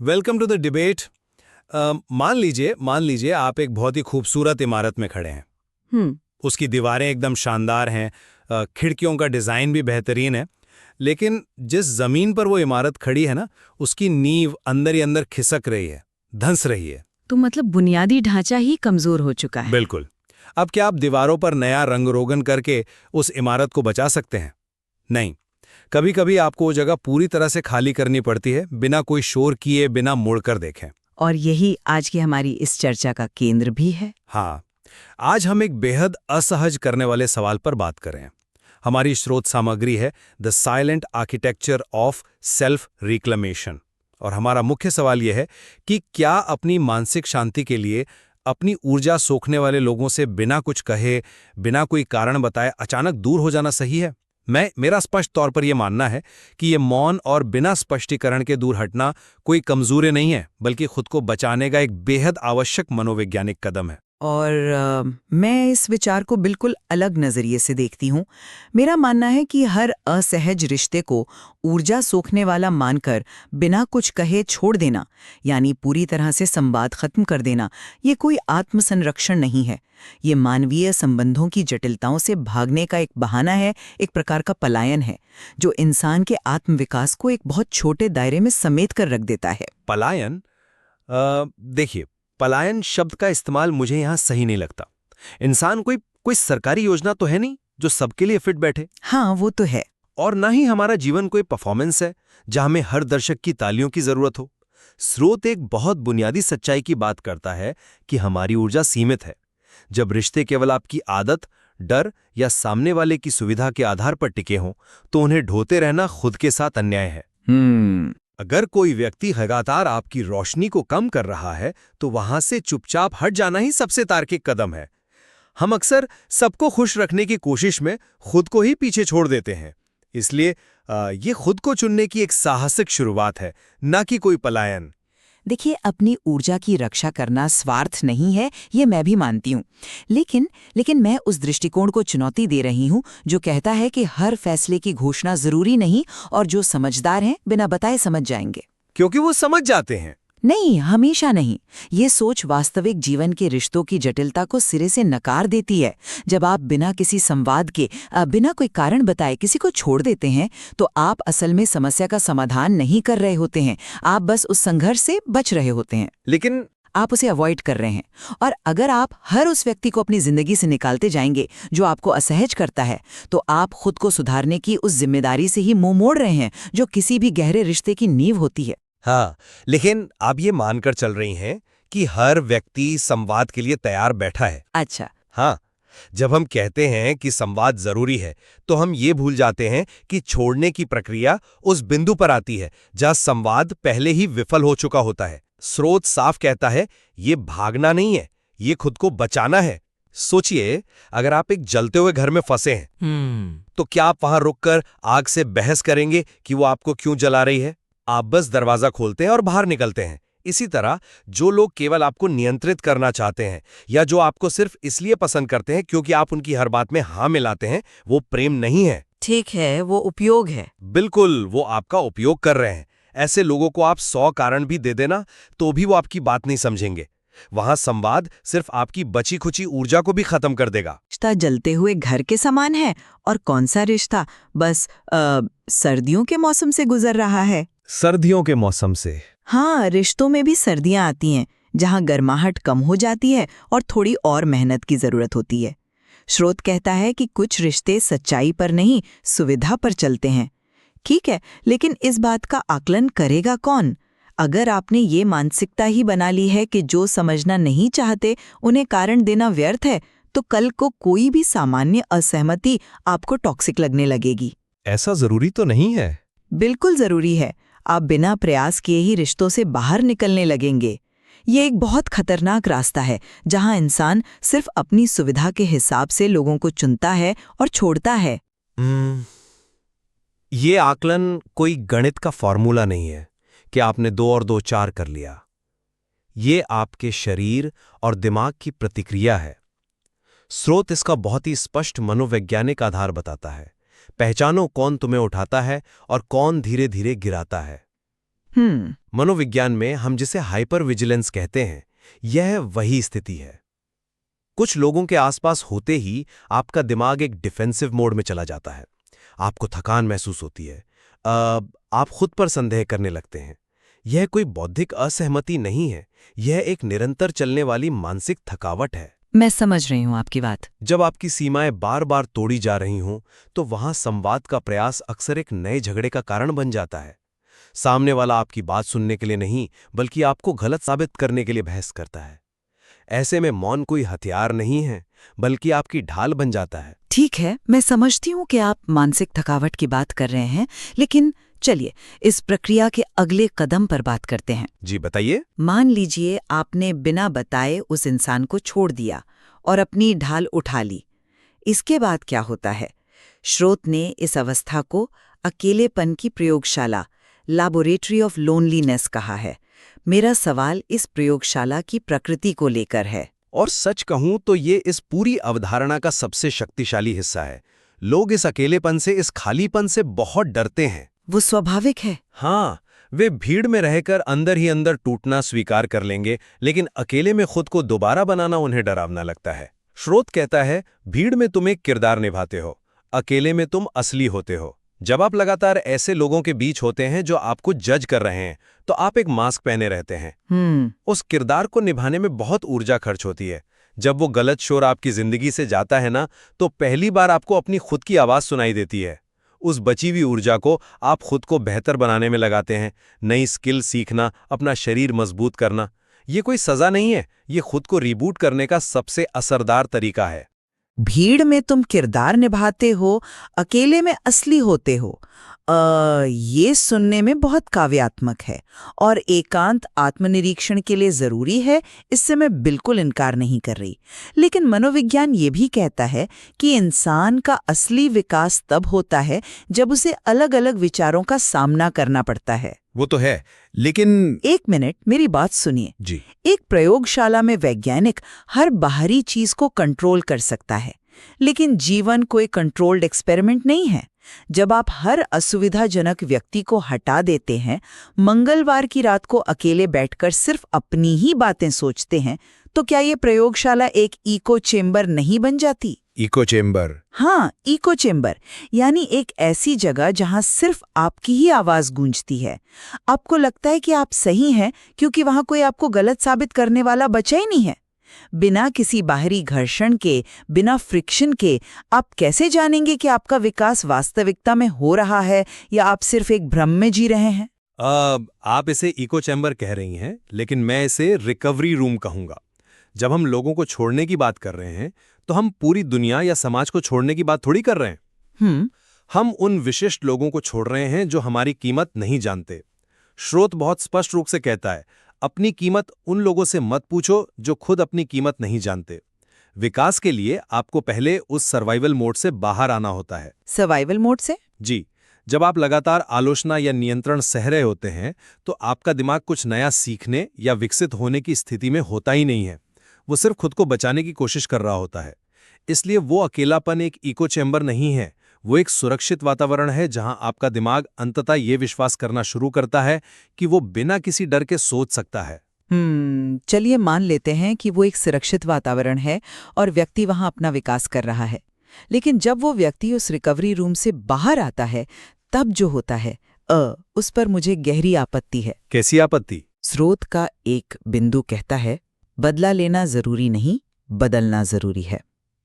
Welcome to the debate. मान लीजिए आप एक बहुत ही खूबसूरत इमारत में खड़े हैं। हम्म। उसकी दीवारें एकदम शानदार हैं, खिड़कियों का डिज़ाइन भी बेहतरीन है। लेकिन जिस ज़मीन पर वो इमारत खड़ी है ना, उसकी नींव अंदर ही अंदर खिसक रही है, धंस रही है। तो मतलब बुनियादी ढांचा ही कमजोर हो चुका है। बिल्कुल। अब क्या आप दीवारों पर नया रंग रोगन करके उस इमारत को बचा सकते हैं? नहीं। कभी कभी आपको वो जगह पूरी तरह से खाली करनी पड़ती है, बिना कोई शोर किए, बिना मुड़कर देखें। और यही आज की हमारी इस चर्चा का केंद्र भी है। हाँ, आज हम एक बेहद असहज करने वाले सवाल पर बात करें। हमारी स्रोत सामग्री है the silent architecture of self reclamation. और हमारा मुख्य सवाल यह है कि क्या अपनी मानसिक शांति के लिए अपनी ऊर्जा सोखने वाले लोगों से बिना कुछ कहे, बिना कोई कारण बताए अचानक दूर हो जाना सही है? मेरा स्पष्ट तौर पर यह मानना है कि यह मौन और बिना स्पष्टीकरण के दूर हटना कोई कमजोरी नहीं है, बल्कि खुद को बचाने का एक बेहद आवश्यक मनोवैज्ञानिक कदम है। और मैं इस विचार को बिल्कुल अलग नजरिए से देखती हूँ। मेरा मानना है कि हर असहज रिश्ते को ऊर्जा सोखने वाला मानकर बिना कुछ कहे छोड़ देना, यानी पूरी तरह से संवाद खत्म कर देना, ये कोई आत्मसंरक्षण नहीं है। ये मानवीय संबंधों की जटिलताओं से भागने का एक बहाना है, एक प्रकार का पलायन है, जो इंसान के आत्मविकास को एक बहुत छोटे दायरे में समेट कर रख देता है। पलायन? देखिए, पलायन शब्द का इस्तेमाल मुझे यहाँ सही नहीं लगता। इंसान कोई सरकारी योजना तो है नहीं जो सबके लिए फिट बैठे। हाँ, वो तो है। और ना ही हमारा जीवन कोई परफॉर्मेंस है जहां में हर दर्शक की तालियों की जरूरत हो। स्रोत एक बहुत बुनियादी सच्चाई की बात करता है कि हमारी ऊर्जा सीमित है। जब रिश्ते केवल आपकी आदत, डर या सामने वाले की सुविधा के आधार पर टिके हों, तो उन्हें ढोते रहना खुद के साथ अन्याय है। अगर कोई व्यक्ति लगातार आपकी रोशनी को कम कर रहा है, तो वहां से चुपचाप हट जाना ही सबसे तार्किक कदम है। हम अक्सर सबको खुश रखने की कोशिश में खुद को ही पीछे छोड़ देते हैं। इसलिए ये खुद को चुनने की एक साहसिक शुरुआत है, ना कि कोई पलायन। देखिए, अपनी ऊर्जा की रक्षा करना स्वार्थ नहीं है, ये मैं भी मानती हूँ। लेकिन मैं उस दृष्टिकोण को चुनौती दे रही हूँ जो कहता है कि हर फैसले की घोषणा जरूरी नहीं, और जो समझदार हैं बिना बताए समझ जाएंगे। क्योंकि वो समझ जाते हैं। नहीं, हमेशा नहीं। ये सोच वास्तविक जीवन के रिश्तों की जटिलता को सिरे से नकार देती है। जब आप बिना किसी संवाद के, बिना कोई कारण बताए किसी को छोड़ देते हैं, तो आप असल में समस्या का समाधान नहीं कर रहे होते हैं। आप बस उस संघर्ष से बच रहे होते हैं। लेकिन आप उसे अवॉइड कर रहे हैं। और अगर आप हर उस व्यक्ति को अपनी जिंदगी से निकालते जाएंगे जो आपको असहज करता है, तो आप खुद को सुधारने की उस जिम्मेदारी से ही मुंह मोड़ रहे हैं, जो किसी भी गहरे रिश्ते की नींव होती है। हाँ, लेकिन आप ये मानकर चल रही हैं कि हर व्यक्ति संवाद के लिए तैयार बैठा है। अच्छा। हाँ, जब हम कहते हैं कि संवाद जरूरी है, तो हम ये भूल जाते हैं कि छोड़ने की प्रक्रिया उस बिंदु पर आती है जहां संवाद पहले ही विफल हो चुका होता है। स्रोत साफ कहता है, ये भागना नहीं है, ये खुद को बचाना है। सोचिए, अगर आप एक जलते हुए घर में फंसे हैं, तो क्या आप वहां रुककर आग से बहस करेंगे कि वो आपको क्यों जला रही है? आप बस दरवाजा खोलते हैं और बाहर निकलते हैं। इसी तरह जो लोग केवल आपको नियंत्रित करना चाहते हैं, या जो आपको सिर्फ इसलिए पसंद करते हैं क्योंकि आप उनकी हर बात में हाँ मिलाते हैं, वो प्रेम नहीं है। ठीक है, वो उपयोग है। बिल्कुल, वो आपका उपयोग कर रहे हैं। ऐसे लोगों को आप 100 कारण भी दे देना, तो भी वो आपकी बात नहीं समझेंगे। वहां संवाद सिर्फ आपकी बची खुची ऊर्जा को भी खत्म कर देगा। रिश्ता जलते हुए घर के समान है, और कौन सा रिश्ता बस सर्दियों के मौसम से गुजर रहा है। सर्दियों के मौसम से? हाँ, रिश्तों में भी सर्दियां आती हैं, जहां गर्माहट कम हो जाती है और थोड़ी और मेहनत की जरूरत होती है। स्रोत कहता है कि कुछ रिश्ते सच्चाई पर नहीं, सुविधा पर चलते हैं। ठीक है, लेकिन इस बात का आकलन करेगा कौन? अगर आपने ये मानसिकता ही बना ली है कि जो समझना नहीं चाहते उन्हें कारण देना व्यर्थ है, तो कल को कोई भी सामान्य असहमति आपको टॉक्सिक लगने लगेगी। ऐसा जरूरी तो नहीं है। बिल्कुल जरूरी है। आप बिना प्रयास किए ही रिश्तों से बाहर निकलने लगेंगे। ये एक बहुत खतरनाक रास्ता है, जहां इंसान सिर्फ अपनी सुविधा के हिसाब से लोगों को चुनता है और छोड़ता है। ये आकलन कोई गणित का फॉर्मूला नहीं है कि आपने 2 और 2 4 कर लिया। ये आपके शरीर और दिमाग की प्रतिक्रिया है। स्रोत इसका बहुत ही स्पष्ट मनोवैज्ञानिक आधार बताता है। पहचानो कौन तुम्हें उठाता है और कौन धीरे धीरे गिराता है। मनोविज्ञान में हम जिसे हाइपर विजिलेंस कहते हैं, यह वही स्थिति है। कुछ लोगों के आसपास होते ही आपका दिमाग एक डिफेंसिव मोड में चला जाता है। आपको थकान महसूस होती है, आप खुद पर संदेह करने लगते हैं। यह कोई बौद्धिक असहमति नहीं है, यह एक निरंतर चलने वाली मानसिक थकावट है। मैं समझ रही हूँ आपकी बात। जब आपकी सीमाएं बार बार तोड़ी जा रही हों, तो वहां संवाद का प्रयास अक्सर एक नए झगड़े का कारण बन जाता है। सामने वाला आपकी बात सुनने के लिए नहीं, बल्कि आपको गलत साबित करने के लिए बहस करता है। ऐसे में मौन कोई हथियार नहीं है, बल्कि आपकी ढाल बन जाता है। ठीक है, मैं समझती हूँ कि आप मानसिक थकावट की बात कर रहे हैं, लेकिन चलिए इस प्रक्रिया के अगले कदम पर बात करते हैं। जी बताइए। मान लीजिए आपने बिना बताए उस इंसान को छोड़ दिया और अपनी ढाल उठा ली। इसके बाद क्या होता है? श्रोत ने इस अवस्था को अकेलेपन की प्रयोगशाला, लैबोरेटरी ऑफ लोनलीनेस कहा है। मेरा सवाल इस प्रयोगशाला की प्रकृति को लेकर है। और सच कहूं तो ये इस पूरी अवधारणा का सबसे शक्तिशाली हिस्सा है। लोग इस अकेलेपन से, इस खालीपन से बहुत डरते हैं। वो स्वाभाविक है। हाँ, वे भीड़ में रहकर अंदर ही अंदर टूटना स्वीकार कर लेंगे, लेकिन अकेले में खुद को दोबारा बनाना उन्हें डरावना लगता है। श्रोत कहता है, भीड़ में तुम एक किरदार निभाते हो, अकेले में तुम असली होते हो। जब आप लगातार ऐसे लोगों के बीच होते हैं जो आपको जज कर रहे हैं, तो आप एक मास्क पहने रहते हैं। उस किरदार को निभाने में बहुत ऊर्जा खर्च होती है। जब वो गलत शोर आपकी जिंदगी से जाता है ना, तो पहली बार आपको अपनी खुद की आवाज सुनाई देती है। उस बची हुई ऊर्जा को आप खुद को बेहतर बनाने में लगाते हैं। नई स्किल सीखना, अपना शरीर मजबूत करना। ये कोई सजा नहीं है, ये खुद को रिबूट करने का सबसे असरदार तरीका है। भीड़ में तुम किरदार निभाते हो, अकेले में असली होते हो। ये सुनने में बहुत काव्यात्मक है और एकांत आत्मनिरीक्षण के लिए जरूरी है, इससे मैं बिल्कुल इनकार नहीं कर रही। लेकिन मनोविज्ञान ये भी कहता है कि इंसान का असली विकास तब होता है जब उसे अलग अलग विचारों का सामना करना पड़ता है। वो तो है, लेकिन एक मिनट, मेरी बात सुनिए जी। एक प्रयोगशाला में वैज्ञानिक हर बाहरी चीज को कंट्रोल कर सकता है, लेकिन जीवन कोई कंट्रोल्ड एक्सपेरिमेंट नहीं है। जब आप हर असुविधाजनक व्यक्ति को हटा देते हैं, मंगलवार की रात को अकेले बैठकर सिर्फ अपनी ही बातें सोचते हैं, तो क्या ये प्रयोगशाला एक इको चेम्बर नहीं बन जाती? Eco chamber? हाँ, इको चेम्बर यानी एक ऐसी जगह जहां सिर्फ आपकी ही आवाज गूंजती है। आपको लगता है कि आप सही हैं क्योंकि वहां कोई आपको गलत साबित करने वाला बचा ही नहीं है। बिना किसी बाहरी घर्षण के, बिना फ्रिक्शन के, आप कैसे जानेंगे कि आपका विकास वास्तविकता में हो रहा है या आप सिर्फ एक भ्रम में जी रहे हैं? आप इसे इको चैम्बर कह रही हैं, लेकिन मैं इसे रिकवरी रूम कहूंगा। जब हम लोगों को छोड़ने की बात कर रहे हैं, तो हम पूरी दुनिया या समाज को छोड़ने की बात थोड़ी कर रहे हैं। हम उन विशिष्ट लोगों को छोड़ रहे हैं जो हमारी कीमत नहीं जानते। श्रोत बहुत स्पष्ट रूप से कहता है, अपनी कीमत उन लोगों से मत पूछो जो खुद अपनी कीमत नहीं जानते। विकास के लिए आपको पहले उस सर्वाइवल मोड से बाहर आना होता है। सर्वाइवल मोड से? जी। जब आप लगातार आलोचना या नियंत्रण सह रहे होते हैं, तो आपका दिमाग कुछ नया सीखने या विकसित होने की स्थिति में होता ही नहीं है। वो सिर्फ खुद को बचाने की कोशिश कर रहा होता है। इसलिए वो अकेलापन एक इको चैम्बर नहीं है, वो एक सुरक्षित वातावरण है जहां आपका दिमाग अंततः ये विश्वास करना शुरू करता है कि वो बिना किसी डर के सोच सकता है। चलिए मान लेते हैं कि वो एक सुरक्षित वातावरण है और व्यक्ति वहां अपना विकास कर रहा है। लेकिन जब वो व्यक्ति उस रिकवरी रूम से बाहर आता है, तब जो होता है उस पर मुझे गहरी आपत्ति है। कैसी आपत्ति? स्रोत का एक बिंदु कहता है, बदला लेना जरूरी नहीं, बदलना जरूरी है।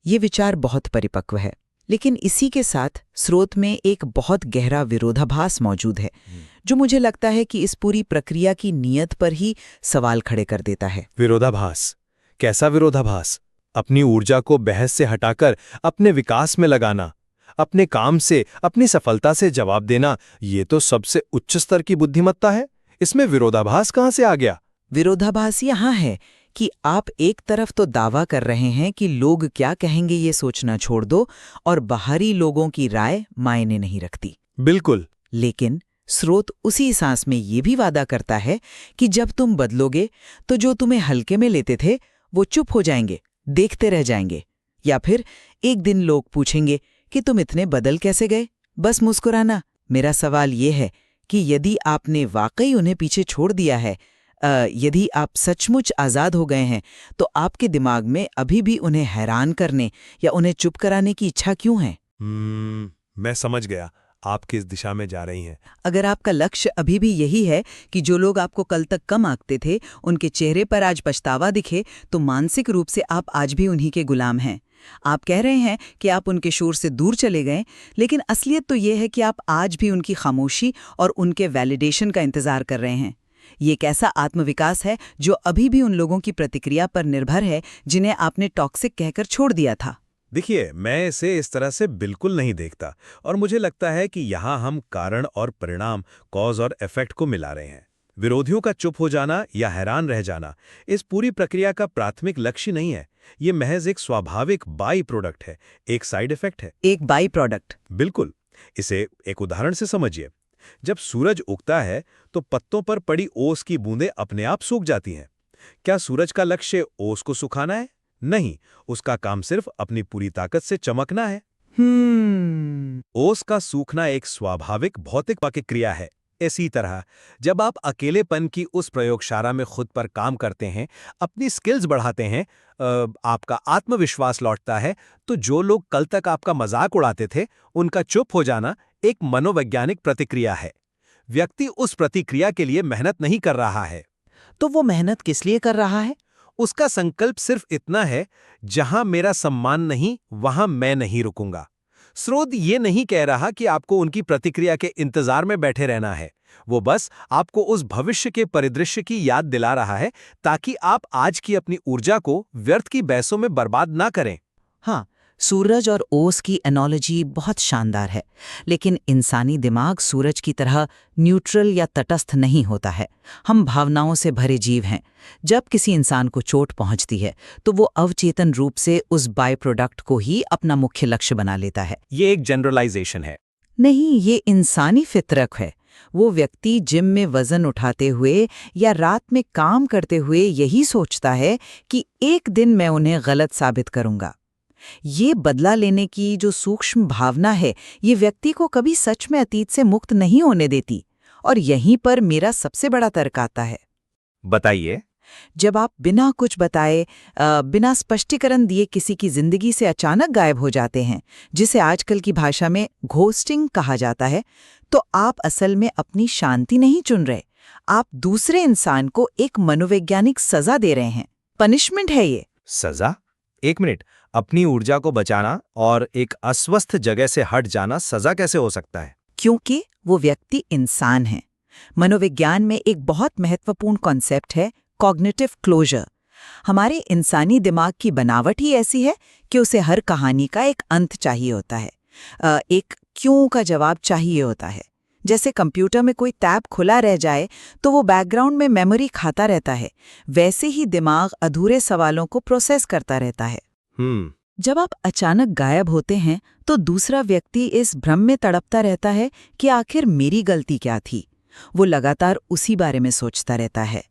ये विचार बहुत परिपक्व है, लेकिन इसी के साथ स्रोत में एक बहुत गहरा विरोधाभास मौजूद है जो मुझे लगता है कि इस पूरी प्रक्रिया की नीयत पर ही सवाल खड़े कर देता है। विरोधाभास? कैसा विरोधाभास? अपनी ऊर्जा को बहस से हटाकर अपने विकास में लगाना, अपने काम से, अपनी सफलता से जवाब देना, ये तो सबसे उच्च स्तर की बुद्धिमत्ता है। इसमें विरोधाभास कहाँ से आ गया? विरोधाभास यहाँ है कि आप एक तरफ तो दावा कर रहे हैं कि लोग क्या कहेंगे ये सोचना छोड़ दो और बाहरी लोगों की राय मायने नहीं रखती। बिल्कुल। लेकिन स्रोत उसी सांस में ये भी वादा करता है कि जब तुम बदलोगे तो जो तुम्हें हल्के में लेते थे वो चुप हो जाएंगे, देखते रह जाएंगे, या फिर एक दिन लोग पूछेंगे कि तुम इतने बदल कैसे गए, बस मुस्कुराना। मेरा सवाल ये है कि यदि आपने वाकई उन्हें पीछे छोड़ दिया है, यदि आप सचमुच आज़ाद हो गए हैं, तो आपके दिमाग में अभी भी उन्हें हैरान करने या उन्हें चुप कराने की इच्छा क्यों है? मैं समझ गया आप किस दिशा में जा रही हैं। अगर आपका लक्ष्य अभी भी यही है कि जो लोग आपको कल तक कम आंकते थे उनके चेहरे पर आज पछतावा दिखे, तो मानसिक रूप से आप आज भी उन्हीं के गुलाम हैं। आप कह रहे हैं कि आप उनके शोर से दूर चले गए, लेकिन असलियत तो ये है कि आप आज भी उनकी खामोशी और उनके वैलिडेशन का इंतजार कर रहे हैं। ये एक ऐसा आत्मविकास है जो अभी भी उन लोगों की प्रतिक्रिया पर निर्भर है जिन्हें आपने टॉक्सिक कहकर छोड़ दिया था। देखिए, मैं इसे इस तरह से बिल्कुल नहीं देखता और मुझे लगता है कि यहाँ हम कारण और परिणाम, कॉज और इफेक्ट को मिला रहे हैं। विरोधियों का चुप हो जाना या हैरान रह जाना इस पूरी प्रक्रिया का प्राथमिक लक्ष्य नहीं है। ये महज एक स्वाभाविक बाई प्रोडक्ट है, एक साइड इफेक्ट है। एक बाई प्रोडक्ट? बिल्कुल। इसे एक उदाहरण से समझिए। जब सूरज उगता है तो पत्तों पर पड़ी ओस की बूंदें अपने आप सूख जाती हैं। क्या सूरज का लक्ष्य ओस को सुखाना है? नहीं, उसका काम सिर्फ अपनी पूरी ताकत से चमकना है। ओस का सूखना एक स्वाभाविक भौतिक प्रक्रिया है। इसी तरह जब आप अकेलेपन की उस प्रयोगशाला में खुद पर काम करते हैं, अपनी स्किल्स बढ़ाते हैं, आपका आत्मविश्वास लौटता है, तो जो लोग कल तक आपका मजाक उड़ाते थे, उनका चुप हो जाना एक मनोवैज्ञानिक प्रतिक्रिया है। व्यक्ति उस प्रतिक्रिया के लिए मेहनत नहीं कर रहा है। तो वो मेहनत किस लिए कर रहा है? उसका संकल्प सिर्फ इतना है, जहां मेरा सम्मान नहीं, वहां मैं नहीं रुकूंगा। स्रोत ये नहीं कह रहा कि आपको उनकी प्रतिक्रिया के इंतजार में बैठे रहना है। वो बस आपको उस भविष्य के परिदृश्य की याद दिला रहा है, ताकि आप आज की अपनी ऊर्जा को व्यर्थ की बहसों में बर्बाद ना करें। हाँ, सूरज और ओस की एनोलॉजी बहुत शानदार है, लेकिन इंसानी दिमाग सूरज की तरह न्यूट्रल या तटस्थ नहीं होता है। हम भावनाओं से भरे जीव हैं। जब किसी इंसान को चोट पहुंचती है, तो वो अवचेतन रूप से उस बाय प्रोडक्ट को ही अपना मुख्य लक्ष्य बना लेता है। ये एक जनरलाइजेशन है। नहीं, ये इंसानी फितरत है। वो व्यक्ति जिम में वजन उठाते हुए या रात में काम करते हुए यही सोचता है कि एक दिन मैं उन्हें गलत साबित करूंगा। ये बदला लेने की जो सूक्ष्म भावना है, ये व्यक्ति को कभी सच में अतीत से मुक्त नहीं होने देती। और यहीं पर मेरा सबसे बड़ा तर्क आता है। बताइए। जब आप बिना कुछ बताए, बिना स्पष्टीकरण दिए किसी की जिंदगी से अचानक गायब हो जाते हैं, जिसे आजकल की भाषा में घोस्टिंग कहा जाता है, तो आप असल में अपनी शांति नहीं चुन रहे। आप दूसरे इंसान को एक मनोवैज्ञानिक सजा दे रहे हैं। पनिशमेंट है ये। सजा? एक मिनट, अपनी ऊर्जा को बचाना और एक अस्वस्थ जगह से हट जाना सजा कैसे हो सकता है? क्योंकि वो व्यक्ति इंसान है। मनोविज्ञान में एक बहुत महत्वपूर्ण कॉन्सेप्ट है कॉग्निटिव क्लोजर। हमारे इंसानी दिमाग की बनावट ही ऐसी है कि उसे हर कहानी का एक अंत चाहिए होता है, एक क्यों का जवाब चाहिए होता है। जैसे कंप्यूटर में कोई टैब खुला रह जाए तो वो बैकग्राउंड में मेमोरी खाता रहता है, वैसे ही दिमाग अधूरे सवालों को प्रोसेस करता रहता है। जब आप अचानक गायब होते हैं तो दूसरा व्यक्ति इस भ्रम में तड़पता रहता है कि आखिर मेरी गलती क्या थी। वो लगातार उसी बारे में सोचता रहता है।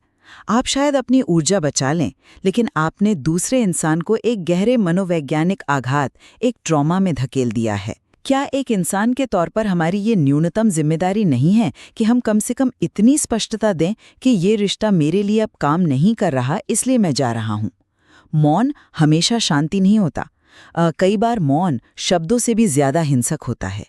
आप शायद अपनी ऊर्जा बचा लें, लेकिन आपने दूसरे इंसान को एक गहरे मनोवैज्ञानिक आघात, एक ट्रॉमा में धकेल दिया है। क्या एक इंसान के तौर पर हमारी ये न्यूनतम जिम्मेदारी नहीं है कि हम कम से कम इतनी स्पष्टता दें कि ये रिश्ता मेरे लिए अब काम नहीं कर रहा, इसलिए मैं जा रहा हूँ। मौन हमेशा शांति नहीं होता। कई बार मौन शब्दों से भी ज्यादा हिंसक होता है।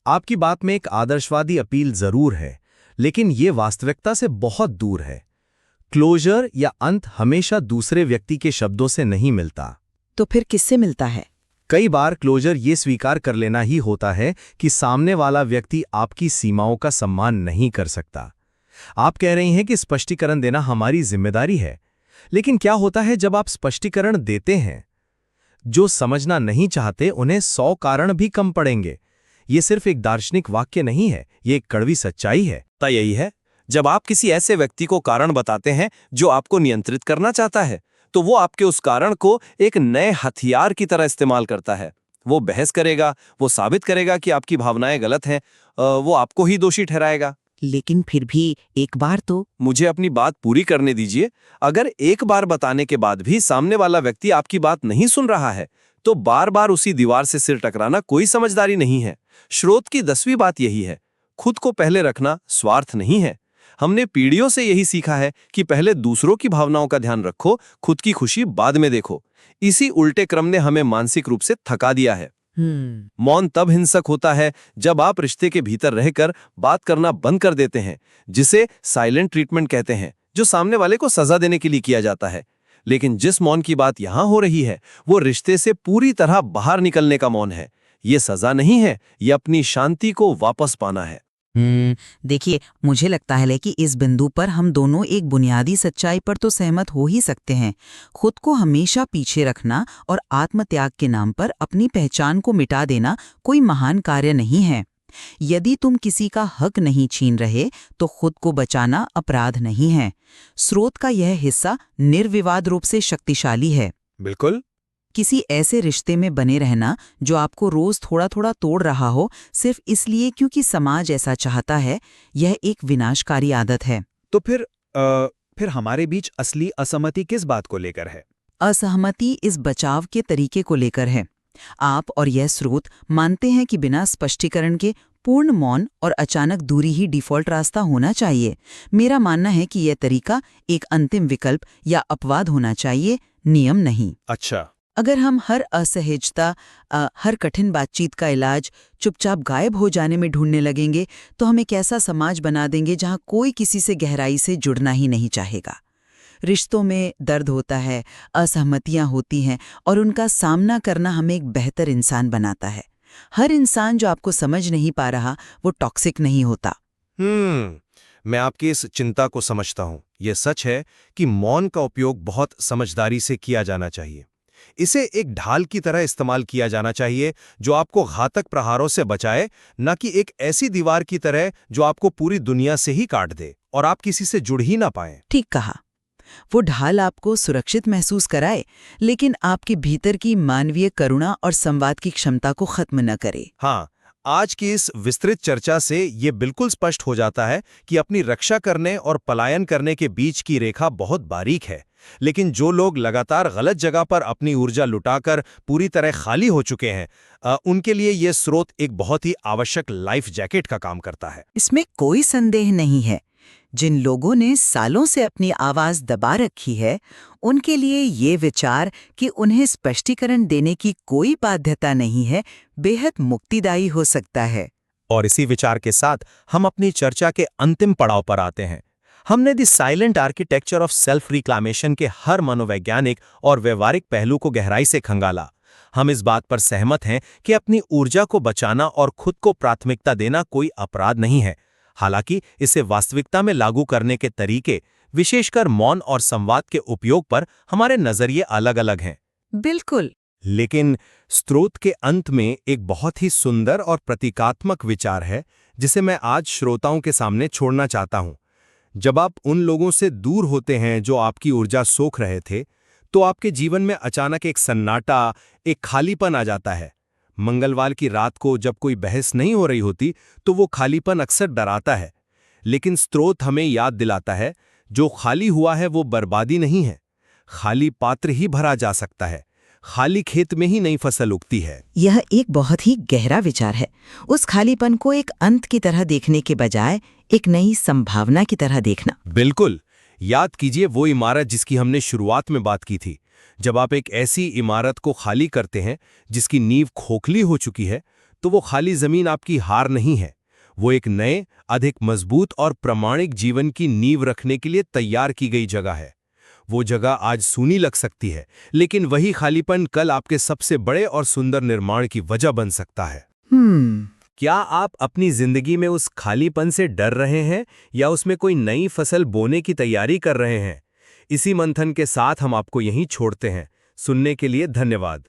आपकी बात में एक आदर्शवादी अपील जरूर है, लेकिन ये वास्तविकता से बहुत दूर है। क्लोजर या अंत हमेशा दूसरे व्यक्ति के शब्दों से नहीं मिलता। तो फिर किससे मिलता है? कई बार क्लोजर ये स्वीकार कर लेना ही होता है कि सामने वाला व्यक्ति आपकी सीमाओं का सम्मान नहीं कर सकता। आप कह रही हैं कि स्पष्टीकरण देना हमारी जिम्मेदारी है, लेकिन क्या होता है जब आप स्पष्टीकरण देते हैं? जो समझना नहीं चाहते उन्हें 100 कारण भी कम पड़ेंगे। ये सिर्फ एक दार्शनिक वाक्य नहीं है, ये एक कड़वी सच्चाई है। तो यही है, जब आप किसी ऐसे व्यक्ति को कारण बताते हैं जो आपको नियंत्रित करना चाहता है, तो वो आपके उस कारण को एक नए हथियार की तरह इस्तेमाल करता है। वो बहस करेगा, वो साबित करेगा कि आपकी भावनाएं गलत हैं, वो आपको ही दोषी ठहराएगा। लेकिन फिर भी एक बार तो मुझे अपनी बात पूरी करने दीजिए। अगर एक बार बताने के बाद भी सामने वाला व्यक्ति आपकी बात नहीं सुन रहा है, तो बार बार उसी दीवार से सिर टकराना कोई समझदारी नहीं है। श्रोत की 10वीं बात यही है, खुद को पहले रखना स्वार्थ नहीं है। हमने पीढ़ियों से यही सीखा है कि पहले दूसरों की भावनाओं का ध्यान रखो, खुद की खुशी बाद में देखो। इसी उल्टे क्रम ने हमें मानसिक रूप से थका दिया है। मौन तब हिंसक होता है जब आप रिश्ते के भीतर रहकर बात करना बंद कर देते हैं, जिसे साइलेंट ट्रीटमेंट कहते हैं, जो सामने वाले को सजा देने के लिए किया जाता है। लेकिन जिस मौन की बात यहां हो रही है वो रिश्ते से पूरी तरह बाहर निकलने का मौन है। ये सजा नहीं है, ये अपनी शांति को वापस पाना है। देखिए, मुझे लगता है कि इस बिंदु पर हम दोनों एक बुनियादी सच्चाई पर तो सहमत हो ही सकते हैं। खुद को हमेशा पीछे रखना और आत्मत्याग के नाम पर अपनी पहचान को मिटा देना कोई महान कार्य नहीं है। यदि तुम किसी का हक नहीं छीन रहे तो खुद को बचाना अपराध नहीं है। स्रोत का यह हिस्सा निर्विवाद रूप से शक्तिशाली है। बिल्कुल। किसी ऐसे रिश्ते में बने रहना जो आपको रोज थोड़ा थोड़ा तोड़ रहा हो, सिर्फ इसलिए क्योंकि समाज ऐसा चाहता है, यह एक विनाशकारी आदत है। तो फिर हमारे बीच असली असहमति किस बात को लेकर है? असहमति इस बचाव के तरीके को लेकर है। आप और यह स्रोत मानते हैं कि बिना स्पष्टीकरण के पूर्ण मौन और अचानक दूरी ही डिफ़ॉल्ट रास्ता होना चाहिए। मेरा मानना है कि यह तरीका एक अंतिम विकल्प या अपवाद होना चाहिए, नियम नहीं। अच्छा। अगर हम हर असहजता, हर कठिन बातचीत का इलाज चुपचाप गायब हो जाने में ढूंढने लगेंगे तो हम एक ऐसा समाज बना देंगे जहां कोई किसी से गहराई से जुड़ना ही नहीं चाहेगा। रिश्तों में दर्द होता है, असहमतियां होती हैं और उनका सामना करना हमें एक बेहतर इंसान बनाता है। हर इंसान जो आपको समझ नहीं पा रहा वो टॉक्सिक नहीं होता। मैं आपकी इस चिंता को समझता हूं। यह सच है कि मौन का उपयोग बहुत समझदारी से किया जाना चाहिए। इसे एक ढाल की तरह इस्तेमाल किया जाना चाहिए जो आपको घातक प्रहारों से बचाए, न कि एक ऐसी दीवार की तरह जो आपको पूरी दुनिया से ही काट दे और आप किसी से जुड़ ही ना पाएं। ठीक कहा। वो ढाल आपको सुरक्षित महसूस कराए, लेकिन आपके भीतर की मानवीय करुणा और संवाद की क्षमता को खत्म न करे। हाँ, आज की इस विस्तृत चर्चा से ये बिल्कुल स्पष्ट हो जाता है कि अपनी रक्षा करने और पलायन करने के बीच की रेखा बहुत बारीक है। लेकिन जो लोग लगातार गलत जगह पर अपनी ऊर्जा लुटाकर पूरी तरह खाली हो चुके हैं, उनके लिए ये स्रोत एक बहुत ही आवश्यक लाइफ जैकेट का काम करता है। इसमें कोई संदेह नहीं है। जिन लोगों ने सालों से अपनी आवाज दबा रखी है, उनके लिए ये विचार कि उन्हें स्पष्टीकरण देने की कोई बाध्यता नहीं है, बेहद मुक्तिदायी हो सकता है। और इसी विचार के साथ हम अपनी चर्चा के अंतिम पड़ाव पर आते हैं। हमने the silent architecture of self reclamation के हर मनोवैज्ञानिक और व्यवहारिक पहलू को गहराई से खंगाला। हम इस बात पर सहमत हैं कि अपनी ऊर्जा को बचाना और खुद को प्राथमिकता देना कोई अपराध नहीं है। हालांकि इसे वास्तविकता में लागू करने के तरीके, विशेषकर मौन और संवाद के उपयोग पर हमारे नजरिए अलग-अलग हैं। बिल्कुल। लेकिन स्रोत के अंत में एक बहुत ही सुंदर और प्रतीकात्मक विचार है जिसे मैं आज श्रोताओं के सामने छोड़ना चाहता हूं। जब आप उन लोगों से दूर होते हैं जो आपकी ऊर्जा सोख रहे थे, तो आपके जीवन में अचानक एक सन्नाटा, एक खालीपन आ जाता है। मंगलवार की रात को जब कोई बहस नहीं हो रही होती तो वो खालीपन अक्सर डराता है। लेकिन स्रोत हमें याद दिलाता है, जो खाली हुआ है वो बर्बादी नहीं है। खाली पात्र ही भरा जा सकता है। खाली खेत में ही नई फसल उगती है। यह एक बहुत ही गहरा विचार है। उस खालीपन को एक अंत की तरह देखने के बजाय एक नई संभावना की तरह देखना। बिल्कुल। याद कीजिए वो इमारत जिसकी हमने शुरुआत में बात की थी। जब आप एक ऐसी इमारत को खाली करते हैं जिसकी नींव खोखली हो चुकी है, तो वो खाली जमीन आपकी हार नहीं है। वो एक नए, अधिक मजबूत और प्रामाणिक जीवन की नींव रखने के लिए तैयार की गई जगह है। वो जगह आज सूनी लग सकती है, लेकिन वही खालीपन कल आपके सबसे बड़े और सुंदर निर्माण की वजह बन सकता है। क्या आप अपनी जिंदगी में उस खालीपन से डर रहे हैं या उसमें कोई नई फसल बोने की तैयारी कर रहे हैं? इसी मंथन के साथ हम आपको यहीं छोड़ते हैं। सुनने के लिए धन्यवाद।